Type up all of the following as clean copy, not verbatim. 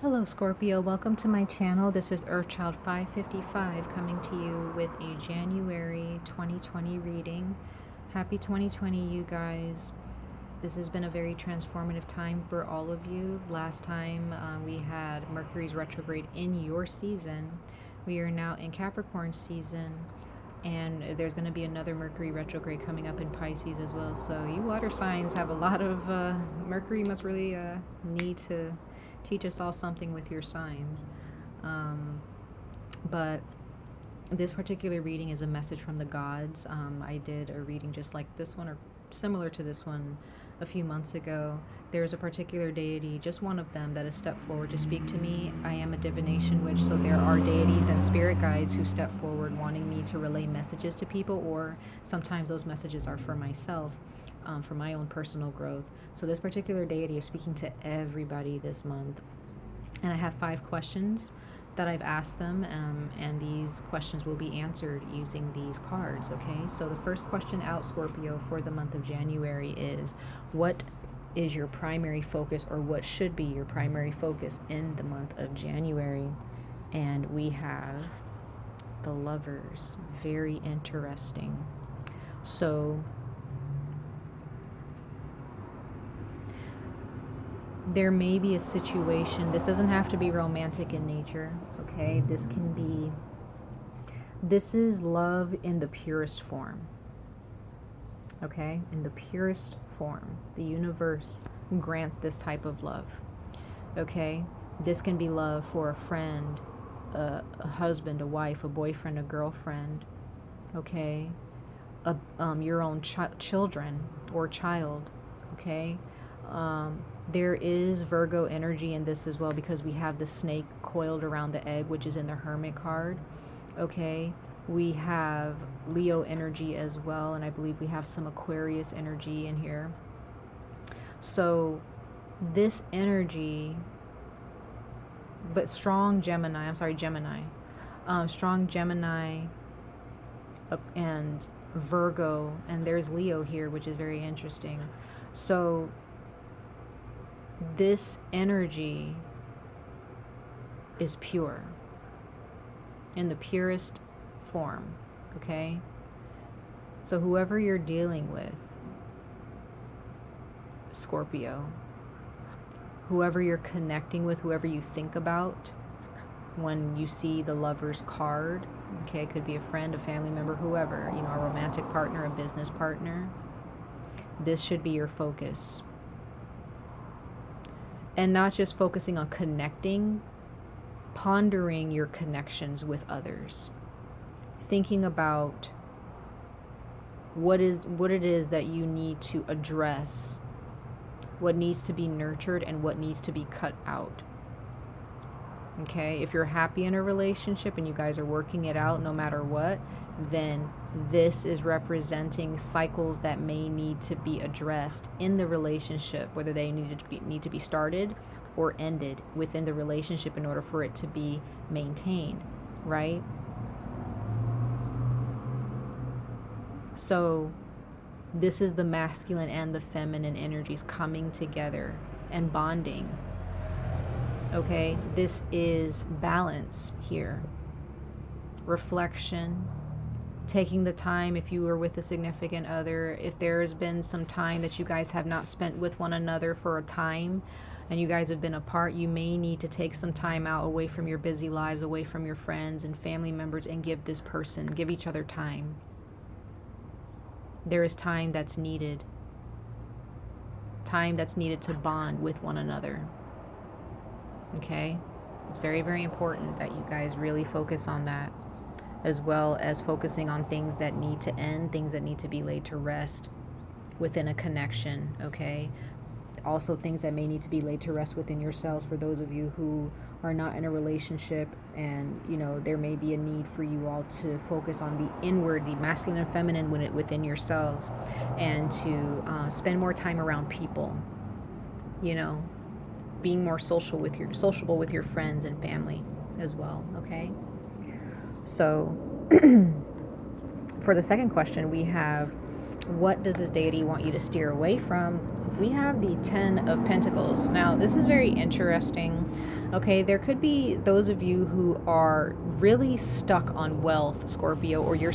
Hello Scorpio, welcome to my channel. This is 𝑍hchild555 coming to you with a January 2020 reading. Happy 2020 you guys. This has been a very transformative time for all of you. Last time we had Mercury's retrograde in your season. We are now in Capricorn season, and there's going to be another Mercury retrograde coming up in Pisces as well. So you water signs have a lot of Mercury must really need to teach us all something with your signs. But this particular reading is a message from the gods. I did a reading just like this one or similar to this one a few months ago. There's a particular deity, just one of them, that has stepped forward to speak to me. I am a divination witch, so there are deities and spirit guides who step forward wanting me to relay messages to people, or sometimes those messages are for myself. For my own personal growth. So this particular deity is speaking to everybody this month. And I have 5 questions that I've asked them, and these questions will be answered using these cards, okay? So the first question out, Scorpio, for the month of January is, what is your primary focus, or what should be your primary focus in the month of January? And we have the Lovers. Very interesting. So there may be a situation, this doesn't have to be romantic in nature, okay? This is love in the purest form, okay? In the purest form. The universe grants this type of love, okay? This can be love for a friend, a husband, a wife, a boyfriend, a girlfriend, okay? Your own children or child, okay? There is Virgo energy in this as well, because we have the snake coiled around the egg, which is in the Hermit card. Okay, we have Leo energy as well, and I believe we have some Aquarius energy in here. So this energy, but strong Gemini, strong Gemini and Virgo, and there's Leo here, which is very interesting. So this energy is pure, in the purest form, okay? So whoever you're dealing with, Scorpio, whoever you're connecting with, whoever you think about when you see the Lover's card, okay, it could be a friend, a family member, whoever, you know, a romantic partner, a business partner, this should be your focus. And not just focusing on connecting, pondering your connections with others. Thinking about what it is that you need to address, what needs to be nurtured and what needs to be cut out. Okay, if you're happy in a relationship and you guys are working it out no matter what, then this is representing cycles that may need to be addressed in the relationship, whether they need to be started or ended within the relationship in order for it to be maintained, right? So this is the masculine and the feminine energies coming together and bonding. Okay, this is balance here. Reflection. Taking the time, if you were with a significant other, if there has been some time that you guys have not spent with one another for a time and you guys have been apart, you may need to take some time out away from your busy lives, away from your friends and family members, and give each other time. There is time that's needed. Time that's needed to bond with one another. Okay? It's very, very important that you guys really focus on that, as well as focusing on things that need to end, things that need to be laid to rest within a connection, okay? Also things that may need to be laid to rest within yourselves, for those of you who are not in a relationship, and you know there may be a need for you all to focus on the inward, the masculine and feminine within yourselves, and to spend more time around people, you know, being more sociable with your friends and family as well, okay? So for the second question, we have, what does this deity want you to steer away from? We have the 10 of Pentacles. Now, this is very interesting. Okay, there could be those of you who are really stuck on wealth, Scorpio, or you're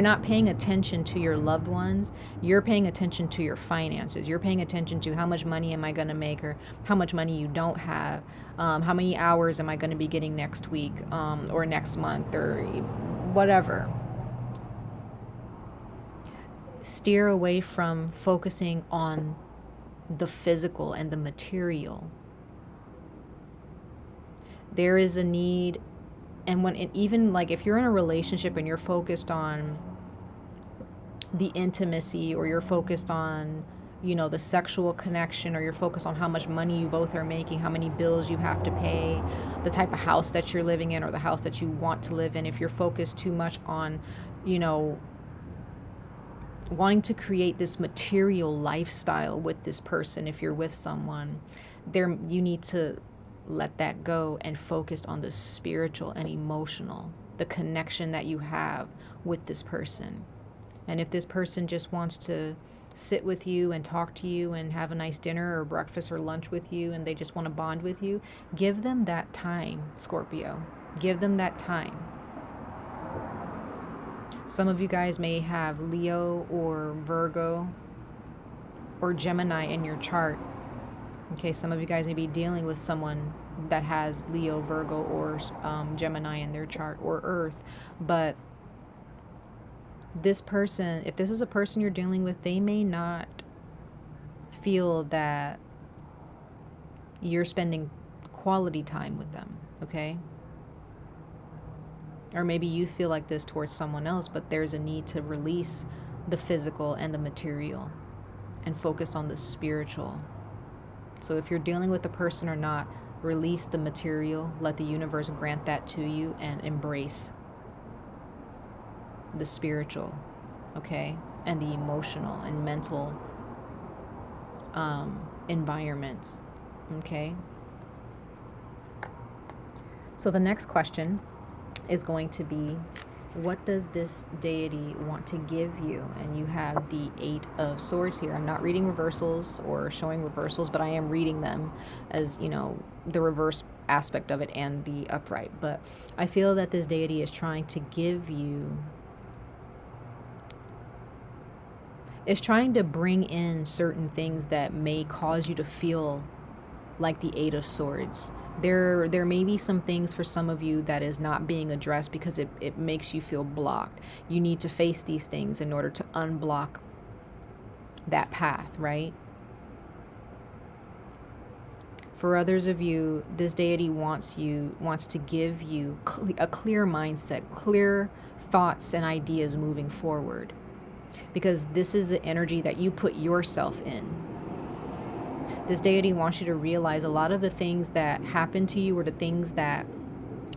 not paying attention to your loved ones. You're paying attention to your finances. You're paying attention to how much money am I going to make, or how much money you don't have, how many hours am I going to be getting next week, or next month, or whatever. Steer away from focusing on the physical and the material. There is a need, and even like if you're in a relationship and you're focused on the intimacy, or you're focused on, the sexual connection, or you're focused on how much money you both are making, how many bills you have to pay, the type of house that you're living in, or the house that you want to live in, if you're focused too much on, wanting to create this material lifestyle with this person, if you're with someone, you need to let that go and focus on the spiritual and emotional, the connection that you have with this person. And if this person just wants to sit with you and talk to you and have a nice dinner or breakfast or lunch with you, and they just want to bond with you, give them that time, Scorpio. Give them that time. Some of you guys may have Leo or Virgo or Gemini in your chart. Okay, some of you guys may be dealing with someone that has Leo, Virgo, or Gemini in their chart, or Earth. But this person, if this is a person you're dealing with, they may not feel that you're spending quality time with them, okay? Or maybe you feel like this towards someone else, but there's a need to release the physical and the material and focus on the spiritual. So if you're dealing with a person or not, release the material, let the universe grant that to you, and embrace the spiritual, okay? And the emotional and mental environments, okay? So the next question is going to be, what does this deity want to give you? And you have the 8 of Swords here. I'm not reading reversals or showing reversals, but I am reading them as, the reverse aspect of it and the upright. But I feel that this deity is trying to give you, is trying to bring in certain things that may cause you to feel like the 8 of Swords. There may be some things for some of you that is not being addressed because it makes you feel blocked. You need to face these things in order to unblock that path, right? For others of you, this deity wants to give you a clear mindset, clear thoughts and ideas moving forward. Because this is the energy that you put yourself in. This deity wants you to realize a lot of the things that happen to you, or the things that,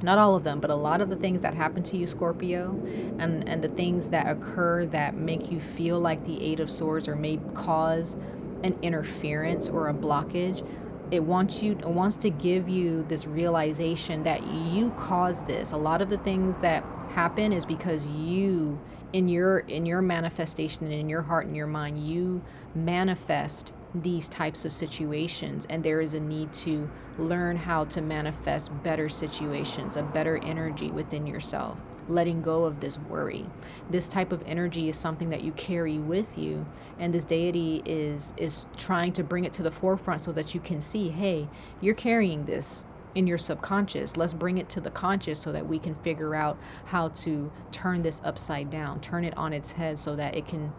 not all of them, but a lot of the things that happen to you, Scorpio, and the things that occur that make you feel like the 8 of Swords, or may cause an interference or a blockage. It wants to give you this realization that you caused this. A lot of the things that happen is because you, in your manifestation and in your heart and your mind, you manifest these types of situations, and there is a need to learn how to manifest better situations, a better energy within yourself, letting go of this worry. This type of energy is something that you carry with you, and this deity is trying to bring it to the forefront so that you can see, hey, you're carrying this in your subconscious. Let's bring it to the conscious so that we can figure out how to turn this upside down, turn it on its head, so that it can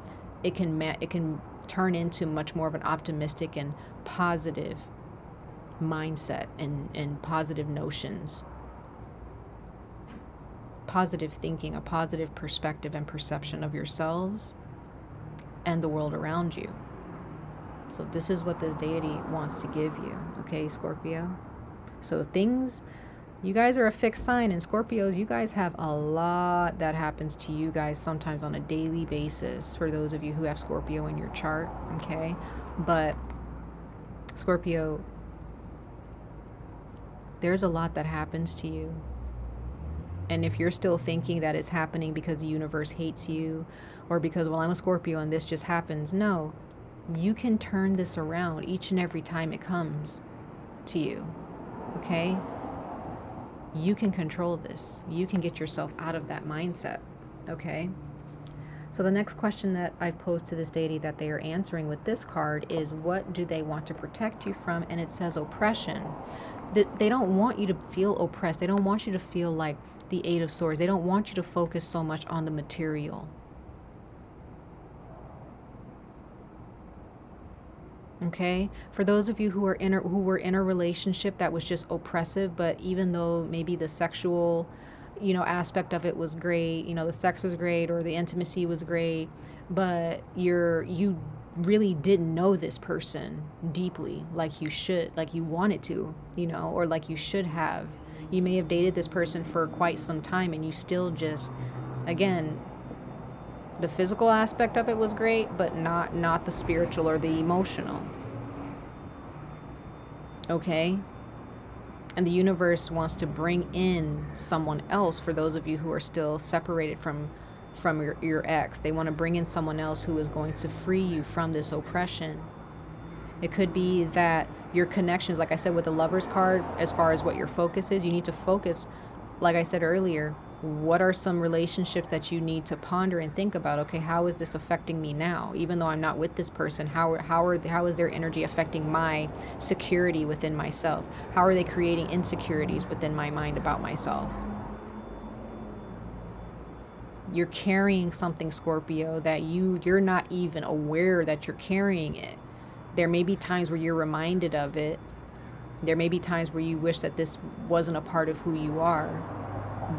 turn into much more of an optimistic and positive mindset and positive notions, positive thinking, a positive perspective and perception of yourselves and the world around you. So this is what this deity wants to give you, okay, Scorpio? So you guys are a fixed sign, and Scorpios, you guys have a lot that happens to you guys sometimes on a daily basis, for those of you who have Scorpio in your chart, okay? But Scorpio, there's a lot that happens to you. And if you're still thinking that it's happening because the universe hates you, or because, well, I'm a Scorpio and this just happens, no. You can turn this around each and every time it comes to you. Okay? You can control this. You can get yourself out of that mindset. Okay? So the next question that I've posed to this deity that they are answering with this card is, what do they want to protect you from? And it says oppression. They don't want you to feel oppressed. They don't want you to feel like the Eight of Swords. They don't want you to focus so much on the material. Okay, for those of you who were in a relationship that was just oppressive, but even though maybe the sexual, aspect of it was great, the sex was great or the intimacy was great, but you really didn't know this person deeply like you should, like you wanted to, or like you should have. You may have dated this person for quite some time and you still just, again, the physical aspect of it was great, but not the spiritual or the emotional. Okay? And the universe wants to bring in someone else for those of you who are still separated from your ex. They want to bring in someone else who is going to free you from this oppression. It could be that your connections, like I said with the Lover's card, as far as what your focus is, you need to focus, like I said earlier, what are some relationships that you need to ponder and think about? Okay, how is this affecting me now? Even though I'm not with this person, how is their energy affecting my security within myself? How are they creating insecurities within my mind about myself? You're carrying something, Scorpio, that you're not even aware that you're carrying it. There may be times where you're reminded of it. There may be times where you wish that this wasn't a part of who you are,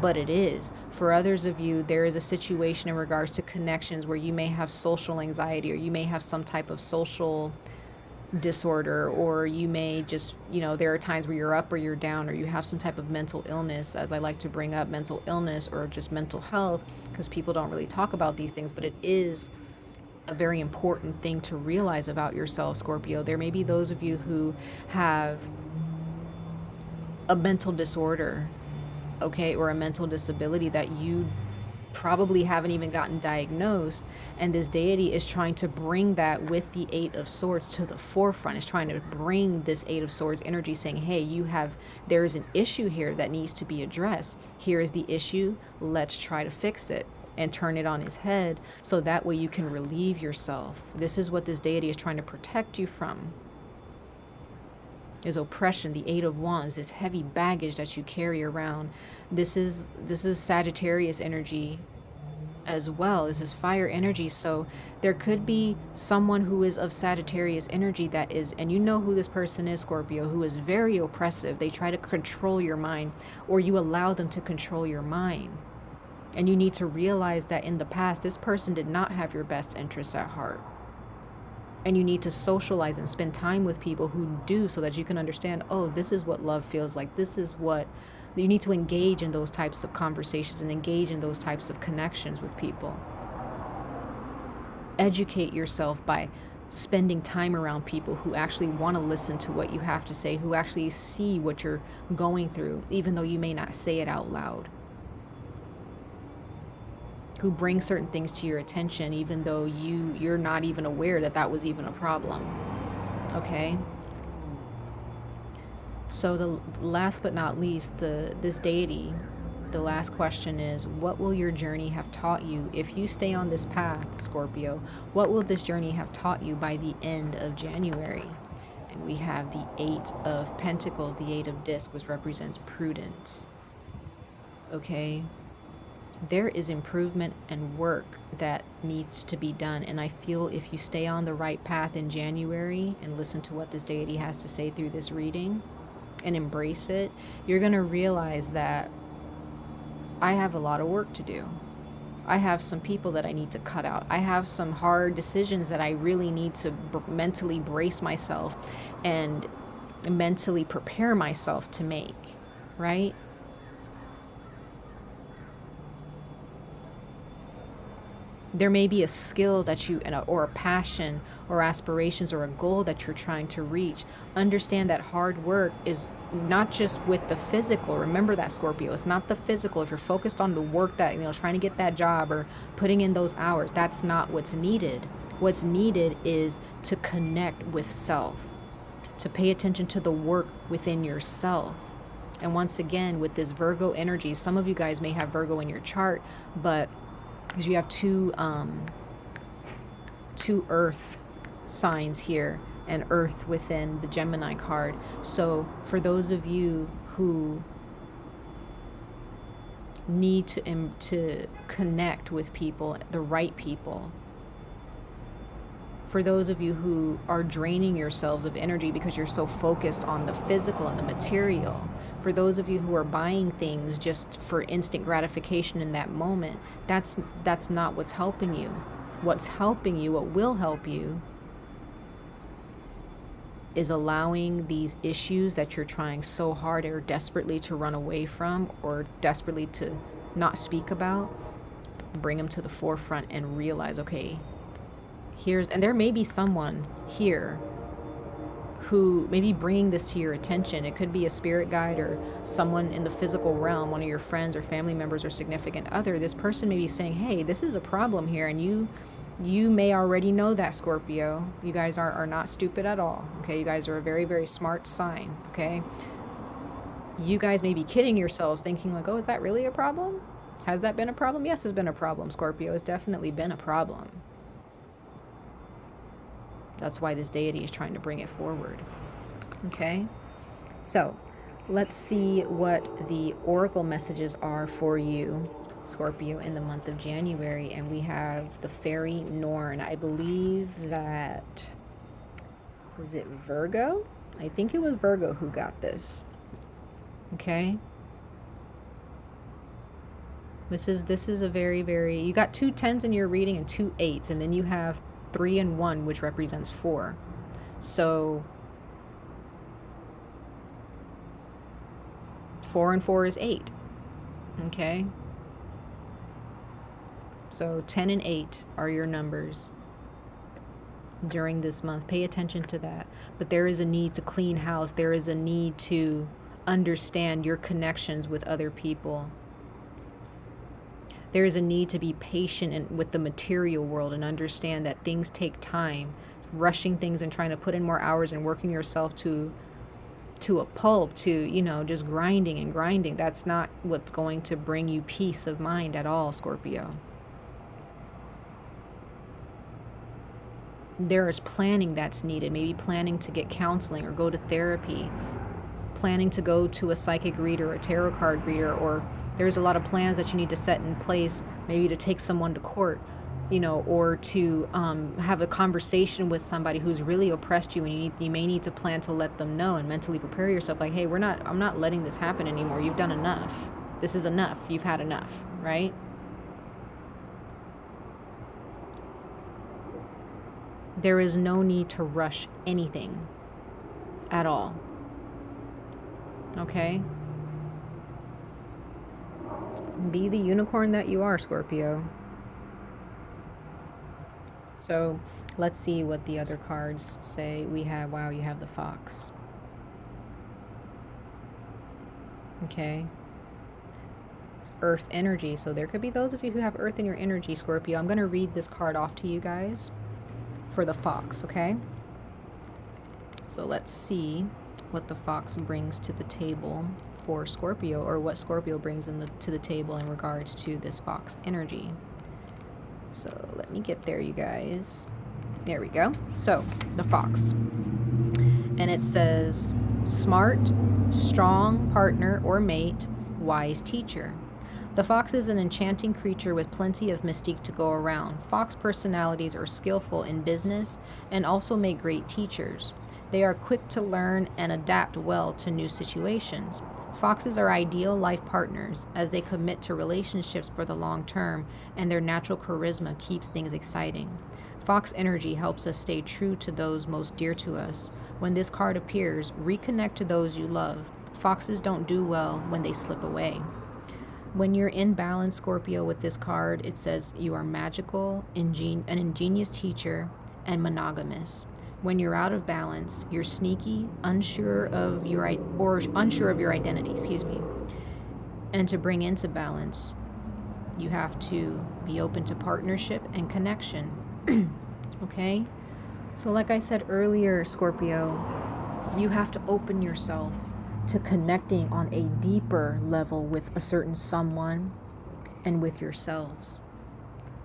but it is. For others of you, there is a situation in regards to connections where you may have social anxiety, or you may have some type of social disorder, or you may just, there are times where you're up or you're down, or you have some type of mental illness, as I like to bring up mental illness or just mental health, because people don't really talk about these things, but it is a very important thing to realize about yourself, Scorpio. There may be those of you who have a mental disorder, okay, or a mental disability that you probably haven't even gotten diagnosed, and this deity is trying to bring that with the Eight of Swords to the forefront. It's trying to bring this Eight of Swords energy, saying, hey, there is an issue here that needs to be addressed. Here is the issue, let's try to fix it and turn it on its head, so that way you can relieve yourself. This is what this deity is trying to protect you from, is oppression, the Eight of Wands, this heavy baggage that you carry around. This is Sagittarius energy as well. This is fire energy. So there could be someone who is of Sagittarius energy that is, and you know who this person is, Scorpio, who is very oppressive. They try to control your mind, or you allow them to control your mind. And you need to realize that in the past, this person did not have your best interests at heart. And you need to socialize and spend time with people who do, so that you can understand, oh, this is what love feels like. This is what you need to engage in, those types of conversations and engage in those types of connections with people. Educate yourself by spending time around people who actually want to listen to what you have to say, who actually see what you're going through, even though you may not say it out loud. Who bring certain things to your attention, even though you're not even aware that was even a problem. Okay? So the last but not least, this deity, the last question is, what will your journey have taught you? If you stay on this path, Scorpio, what will this journey have taught you by the end of January? And we have the Eight of Pentacles, the Eight of Discs, which represents prudence. Okay? There is improvement and work that needs to be done, and I feel if you stay on the right path in January and listen to what this deity has to say through this reading and embrace it, you're going to realize that I have a lot of work to do. I have some people that I need to cut out. I have some hard decisions that I really need to mentally brace myself and mentally prepare myself to make, right? There may be a skill that or a passion or aspirations or a goal that you're trying to reach. Understand that hard work is not just with the physical. Remember that, Scorpio. It's not the physical. If you're focused on the work that, trying to get that job or putting in those hours, that's not what's needed. What's needed is to connect with self, to pay attention to the work within yourself, And once again, with this Virgo energy, some of you guys may have Virgo in your chart, but because you have two earth signs here and earth within the Gemini card. So for those of you who need to connect with people, the right people, for those of you who are draining yourselves of energy because you're so focused on the physical and the material, for those of you who are buying things just for instant gratification in that moment, that's not what's helping you. What's helping you, what will help you, is allowing these issues that you're trying so hard or desperately to run away from or desperately to not speak about, bring them to the forefront and realize, okay, and there may be someone here who may be bringing this to your attention. It could be a spirit guide or someone in the physical realm, one of your friends or family members or significant other. This person may be saying, hey, this is a problem here, and you may already know that, Scorpio. You guys are not stupid at all, okay? You guys are a very, very smart sign, okay? You guys may be kidding yourselves thinking like, oh, is that really a problem? Has that been a problem? Yes, it's been a problem, Scorpio. It's definitely been a problem. That's why this deity is trying to bring it forward. Okay? So, let's see what the oracle messages are for you, Scorpio, in the month of January. And we have the Faery Norn. I believe that... was it Virgo? I think it was Virgo who got this. Okay? This is a very, very... You got 2 10s in your reading and 2 8s. And then you have 3 and 1, which represents 4. So 4 and 4 is 8. Okay? So 10 and 8 are your numbers during this month. Pay attention to that. But there is a need to clean house. There is a need to understand your connections with other people. There is a need to be patient with the material world and understand that things take time. Rushing things and trying to put in more hours and working yourself to a pulp, to, just grinding. That's not what's going to bring you peace of mind at all, Scorpio. There is planning that's needed. Maybe planning to get counseling or go to therapy. Planning to go to a psychic reader, a tarot card reader, or there's a lot of plans that you need to set in place, maybe to take someone to court, or to have a conversation with somebody who's really oppressed you, and you may need to plan to let them know and mentally prepare yourself like, hey, I'm not letting this happen anymore. You've done enough. This is enough. You've had enough, right? There is no need to rush anything at all. Okay? Be the unicorn that you are, Scorpio. So let's see what the other cards say. We have, wow, you have the Fox. Okay. It's Earth energy. So there could be those of you who have Earth in your energy, Scorpio. I'm going to read this card off to you guys for the Fox, okay? So let's see what the Fox brings to the table for Scorpio, or what Scorpio brings to the table in regards to this Fox energy. So let me get there, you guys. There we go. So the Fox, and it says smart, strong partner or mate, wise teacher. The fox is an enchanting creature with plenty of mystique to go around. Fox personalities are skillful in business and also make great teachers. They are quick to learn and adapt well to new situations. Foxes are ideal life partners as they commit to relationships for the long term, and their natural charisma keeps things exciting. Fox energy helps us stay true to those most dear to us. When this card appears, reconnect to those you love. Foxes don't do well when they slip away. When you're in balance, Scorpio, with this card, it says you are magical, an ingenious teacher, and monogamous. When you're out of balance, you're sneaky, unsure of your identity, And to bring into balance, you have to be open to partnership and connection. Okay? So like I said earlier, Scorpio, you have to open yourself to connecting on a deeper level with a certain someone and with yourselves.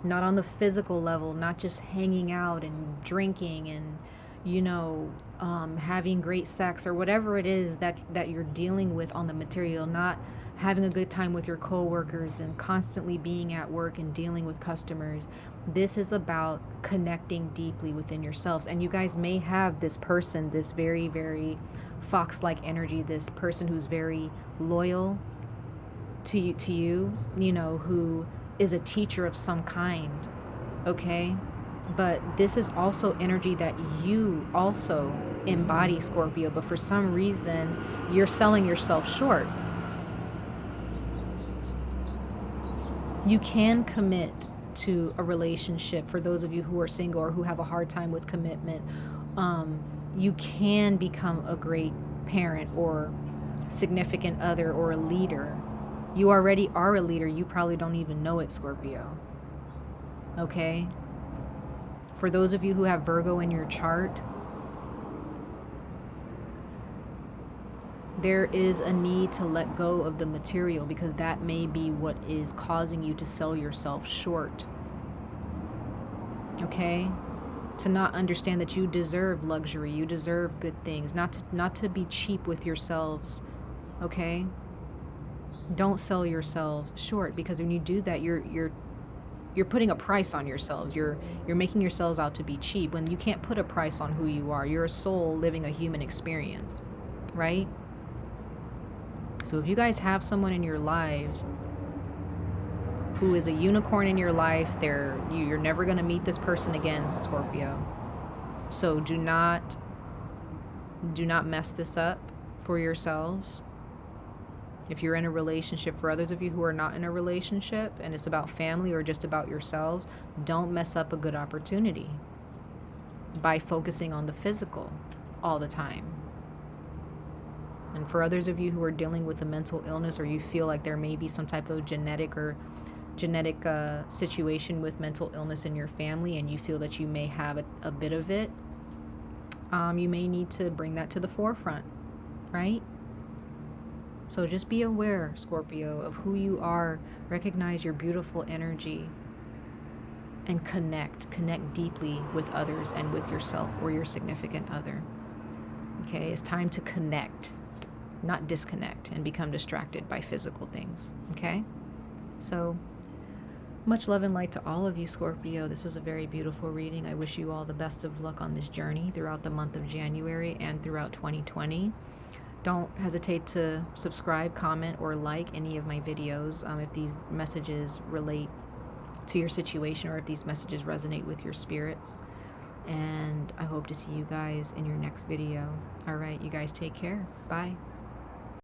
Not on the physical level, not just hanging out and drinking and, you know, having great sex or whatever it is that you're dealing with on the material, not having a good time with your coworkers and constantly being at work and dealing with customers. This is about connecting deeply within yourselves. And you guys may have this person, this very, very fox-like energy, this person who's very loyal to you, you know, who is a teacher of some kind, okay? But this is also energy that you also embody, Scorpio, but for some reason you're selling yourself short. You can commit to a relationship for those of you who are single or who have a hard time with commitment. You can become a great parent or significant other or a leader. You already are a leader. You probably don't even know it, Scorpio. Okay? For those of you who have Virgo in your chart, there is a need to let go of the material, because that may be what is causing you to sell yourself short. Okay? To not understand that you deserve luxury, you deserve good things, not to be cheap with yourselves. Okay? Don't sell yourselves short, because when you do that, you're putting a price on yourselves. You're making yourselves out to be cheap when you can't put a price on who you are. You're a soul living a human experience, right? So if you guys have someone in your lives who is a unicorn in your life, you're never going to meet this person again, Scorpio. So do not mess this up for yourselves. If you're in a relationship, for others of you who are not in a relationship and it's about family or just about yourselves, don't mess up a good opportunity by focusing on the physical all the time. And for others of you who are dealing with a mental illness, or you feel like there may be some type of genetic situation with mental illness in your family, and you feel that you may have a bit of it, you may need to bring that to the forefront, right? So just be aware, Scorpio, of who you are. Recognize your beautiful energy and connect deeply with others and with yourself or your significant other. Okay, it's time to connect, not disconnect and become distracted by physical things. Okay, so much love and light to all of you, Scorpio. This was a very beautiful reading. I wish you all the best of luck on this journey throughout the month of January and throughout 2020. Don't hesitate to subscribe, comment, or like any of my videos if these messages relate to your situation or if these messages resonate with your spirits. And I hope to see you guys in your next video. All right, you guys take care. Bye.